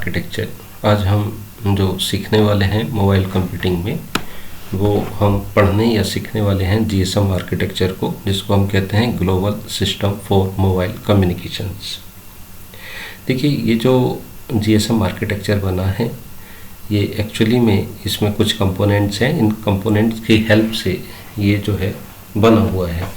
Architecture. आज हम जो सीखने वाले हैं मोबाइल कंप्यूटिंग में, वो हम पढ़ने या सीखने वाले हैं जीएसएम आर्किटेक्चर को, जिसको हम कहते हैं global system for mobile communications. देखिए, ये जो जीएसएम आर्किटेक्चर बना है, ये एक्चुअली में इसमें कुछ कंपोनेंट्स हैं। इन कंपोनेंट्स की हेल्प से ये जो है बना हुआ है।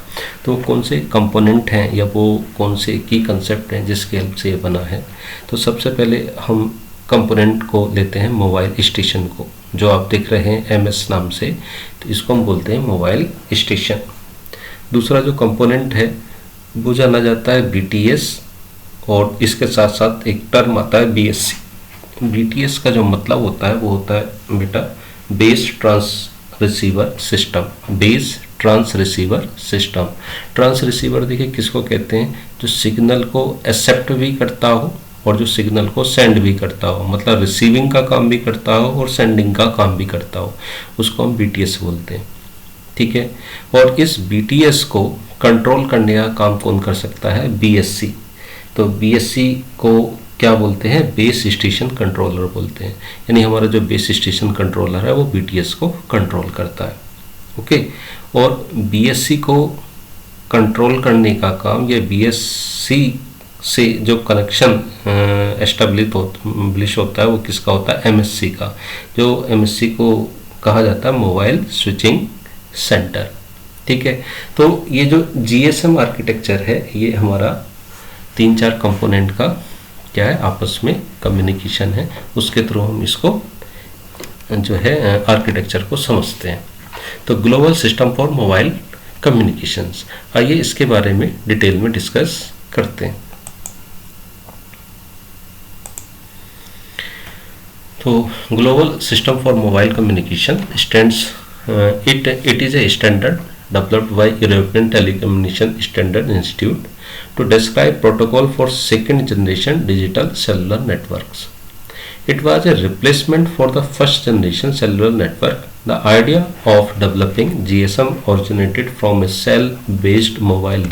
तो कौन से कंपोनेंट हैं या वो कौन से की कंसेप्ट हैं जिसकी हेल्प से ये बना है। तो सबसे पहले हम कंपोनेंट को लेते हैं मोबाइल स्टेशन को, जो आप देख रहे हैं एमएस नाम से, तो इसको हम बोलते हैं मोबाइल स्टेशन। दूसरा जो कंपोनेंट है वो जाना जाता है बीटीएस, और इसके साथ साथ एक टर्म आता है बीएससी। बीटीएस का जो मतलब होता है वो होता है बेटा base trans receiver system. Base trans receiver system. Trans receiver देखिए किसको कहते हैं, जो सिग्नल को एक्सेप्ट भी करता हो और जो सिग्नल को सेंड भी करता हो, मतलब रिसीविंग का काम भी करता हो और सेंडिंग का काम भी करता हो, उसको हम बीटीएस बोलते हैं। ठीक है। और इस बीटीएस को कंट्रोल करने का काम कौन कर सकता है, बीएससी। तो बीएससी को क्या बोलते हैं, बेस स्टेशन कंट्रोलर बोलते हैं। यानी हमारा जो बेस स्टेशन कंट्रोलर है वो बीटीएस को कंट्रोल करता है। ओके। और बीएससी को कंट्रोल करने का काम, या बीएससी से जो कनेक्शन एस्टेब्लिश होता है वो किसका होता है, एमएससी का। जो एमएससी को कहा जाता है मोबाइल स्विचिंग सेंटर। ठीक है। तो ये जो जीएसएम आर्किटेक्चर है, ये हमारा 3-4 कंपोनेंट का क्या है, आपस में कम्युनिकेशन है। उसके थ्रू हम इसको जो है आर्किटेक्चर को समझते हैं। तो global system for mobile communications, आइए इसके बारे में डिटेल में डिस्कस करते हैं। तो global system for mobile communication stands it is a standard developed by European Telecommunication Standard Institute to describe protocol for second generation digital cellular networks. It was a replacement for the first generation cellular network. The idea of developing GSM originated from a cell-based mobile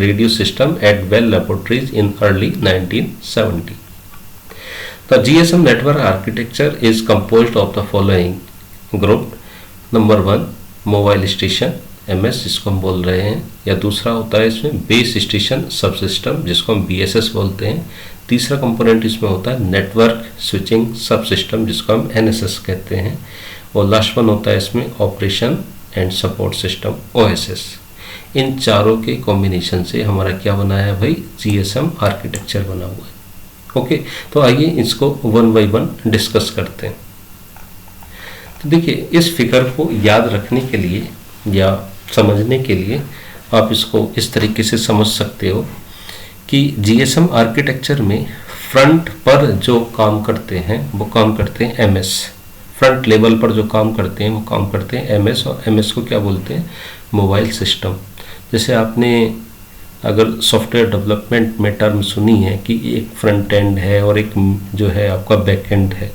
radio system at Bell Laboratories in early 1970. The GSM network architecture is composed of the following group. Number 1 mobile station, MS जिसको हम बोल रहे हैं, या दूसरा होता है इसमें बेस स्टेशन सब सिस्टम जिसको हम बीएसएस बोलते हैं। तीसरा कंपोनेंट इसमें होता है नेटवर्क स्विचिंग सब सिस्टम जिसको हम एनएसएस कहते हैं। और लास्ट वन होता है इसमें operation and support system, OSS. इन चारों के कॉम्बिनेशन से हमारा क्या बना है भाई, जीएसएम आर्किटेक्चर बना हुआ है। ओके। तो आइए इसको 1 बाय 1 डिस्कस करते हैं। तो देखिए, इस फिगर को याद रखने के लिए या समझने के लिए आप इसको इस तरीके से समझ सकते हो कि जीएसएम आर्किटेक्चर में फ्रंट पर जो काम करते हैं वो काम करते हैं एमएस। फ्रंट लेवल पर जो काम करते हैं वो काम करते हैं एमएस। और एमएस को क्या बोलते हैं, मोबाइल सिस्टम। जैसे आपने अगर सॉफ्टवेयर डेवलपमेंट में टर्म सुनी है कि एक फ्रंट एंड है और एक जो है आपका बैक एंड है,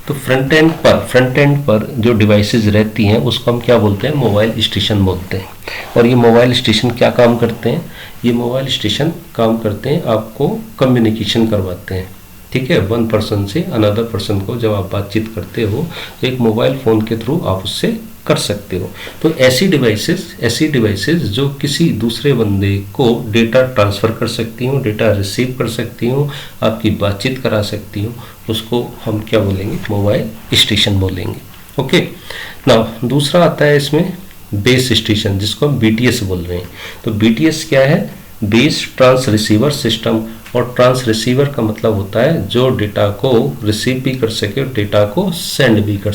तो फ्रंट एंड पर जो डिवाइसेस रहती हैं उसको हम क्या बोलते हैं, मोबाइल स्टेशन बोलते हैं। और ये मोबाइल स्टेशन क्या काम करते हैं, ये मोबाइल स्टेशन काम करते हैं आपको कम्युनिकेशन करवाते हैं। ठीक है। वन पर्सन से अनदर पर्सन को जब आप बातचीत करते हो तो एक मोबाइल फ़ोन के थ्रू आप उससे कर सकते हो। तो ऐसी डिवाइसेस जो किसी दूसरे बंदे को डेटा ट्रांसफ़र कर सकती हूँ, डेटा रिसीव कर सकती हूँ, आपकी बातचीत करा सकती हूँ, उसको हम क्या बोलेंगे, मोबाइल स्टेशन बोलेंगे। ओके। नाउ दूसरा आता है इसमें बेस स्टेशन जिसको हम बीटीएस बोल रहे हैं। तो बीटीएस क्या है, बेस ट्रांस रिसीवर सिस्टम। और ट्रांस रिसीवर का मतलब होता है जो डेटा को रिसीव भी कर सके और डेटा को सेंड भी कर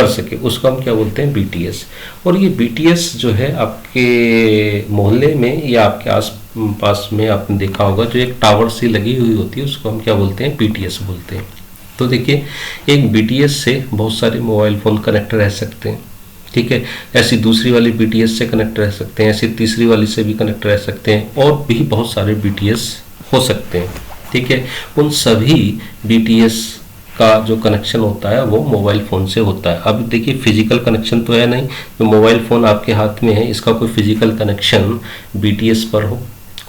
सके, उसको हम क्या बोलते हैं, बीटीएस। और ये बीटीएस जो है आपके मोहल्ले में या आपके आस पास में आपने देखा होगा, जो एक टावर सी लगी हुई होती है उसको हम क्या बोलते हैं, बीटीएस बोलते हैं। तो देखिए, एक बीटीएस से बहुत सारे मोबाइल फ़ोन कनेक्ट रह सकते हैं। ठीक है। ऐसी दूसरी वाली बीटीएस से कनेक्ट रह सकते हैं, ऐसी तीसरी वाली से भी कनेक्ट रह सकते हैं, और भी बहुत सारे बीटीएस हो सकते हैं। ठीक है। उन सभी बीटीएस का जो कनेक्शन होता है वो मोबाइल फ़ोन से होता है। अब देखिए, फिजिकल कनेक्शन तो है नहीं, तो मोबाइल फ़ोन आपके हाथ में है, इसका कोई फिजिकल कनेक्शन बीटीएस पर हो,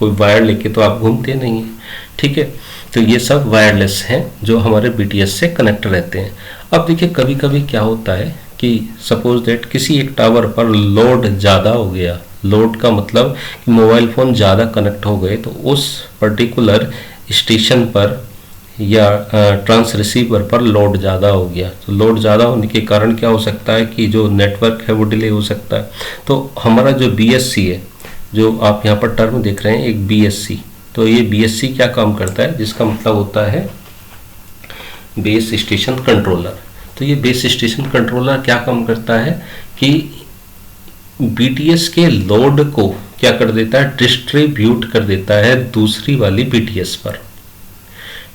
कोई वायर लेके तो आप घूमते नहीं हैं, ठीक है। तो ये सब वायरलेस हैं जो हमारे BTS से कनेक्ट रहते हैं। अब देखिए कभी कभी क्या होता है कि सपोज दैट किसी एक टावर पर लोड ज़्यादा हो गया, लोड का मतलब कि मोबाइल फ़ोन ज़्यादा कनेक्ट हो गए, तो उस पर्टिकुलर स्टेशन पर या ट्रांस रिसीवर पर लोड ज़्यादा हो गया। तो लोड ज़्यादा होने के कारण क्या हो सकता है कि जो नेटवर्क है वो डिले हो सकता है। तो हमारा जो BSC है, जो आप यहाँ पर टर्म देख रहे हैं एक BSC, तो ये BSC क्या काम करता है, जिसका मतलब होता है बेस स्टेशन कंट्रोलर। तो ये बेस स्टेशन कंट्रोलर क्या काम करता है कि BTS के लोड को क्या कर देता है, डिस्ट्रीब्यूट कर देता है दूसरी वाली BTS पर,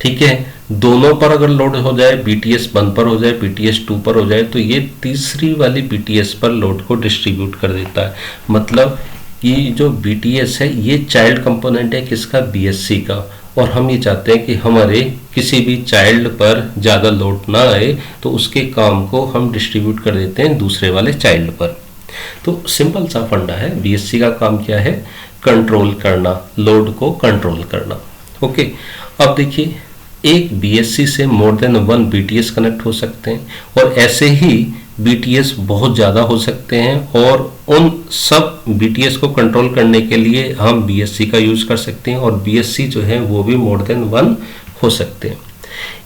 ठीक है। दोनों पर अगर लोड हो जाए, BTS 1 पर हो जाए, BTS 2 पर हो जाए, तो ये तीसरी वाली BTS पर लोड को डिस्ट्रीब्यूट कर देता है। मतलब ये जो BTS है ये चाइल्ड कंपोनेंट है किसका, BSC का, और हम ये चाहते हैं कि हमारे किसी भी चाइल्ड पर ज़्यादा लोड ना आए, तो उसके काम को हम डिस्ट्रीब्यूट कर देते हैं दूसरे वाले चाइल्ड पर। तो सिंपल सा फंडा है, BSC का काम क्या है, कंट्रोल करना, लोड को कंट्रोल करना, ओके। अब देखिए एक BSC से मोर देन 1 BTS कनेक्ट हो सकते हैं, और ऐसे ही BTS बहुत ज़्यादा हो सकते हैं, और उन सब BTS को कंट्रोल करने के लिए हम BSC का यूज़ कर सकते हैं, और BSC जो है वो भी मोर देन 1 हो सकते हैं।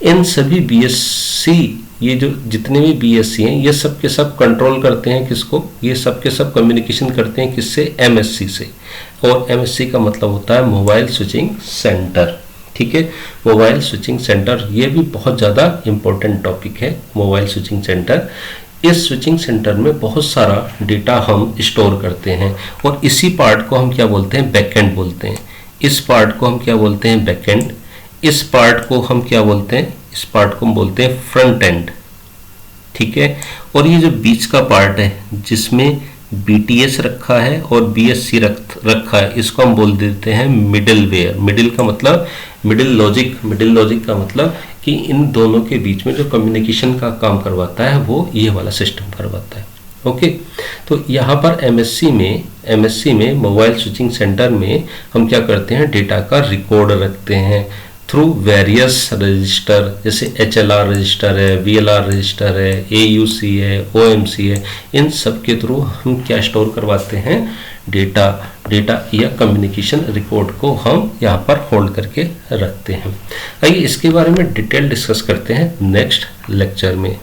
इन सभी BSC, ये जो जितने भी BSC हैं ये सब के सब कंट्रोल करते हैं किसको, ये सब के सब कम्युनिकेशन करते हैं किससे, MSC से, और MSC का मतलब होता है मोबाइल स्विचिंग सेंटर, ठीक है। मोबाइल स्विचिंग सेंटर ये भी बहुत ज़्यादा इम्पोर्टेंट टॉपिक है, मोबाइल स्विचिंग सेंटर। इस स्विचिंग सेंटर में बहुत सारा डेटा हम स्टोर करते हैं, और इसी पार्ट को हम क्या बोलते हैं, बैकएंड बोलते हैं। इस पार्ट को हम क्या बोलते हैं, बैकएंड। इस पार्ट को हम क्या बोलते हैं, इस पार्ट को हम बोलते हैं फ्रंट एंड, ठीक है। और ये जो बीच का पार्ट है जिसमें BTS रखा है और BSC रखा है, इसको हम बोल देते हैं मिडिल वेयर। मिडिल का मतलब मिडिल लॉजिक, मिडिल लॉजिक का मतलब कि इन दोनों के बीच में जो कम्युनिकेशन का काम करवाता है वो ये वाला सिस्टम करवाता है, ओके। तो यहाँ पर MSC में मोबाइल स्विचिंग सेंटर में हम क्या करते हैं, डेटा का रिकॉर्ड रखते हैं थ्रू वेरियस रजिस्टर, जैसे HLR रजिस्टर है, VLR रजिस्टर है, AUC है, OMC है। इन सब के थ्रू हम क्या स्टोर करवाते हैं, डेटा या कम्युनिकेशन रिकॉर्ड को हम यहाँ पर होल्ड करके रखते हैं। आइए इसके बारे में डिटेल डिस्कस करते हैं नेक्स्ट लेक्चर में।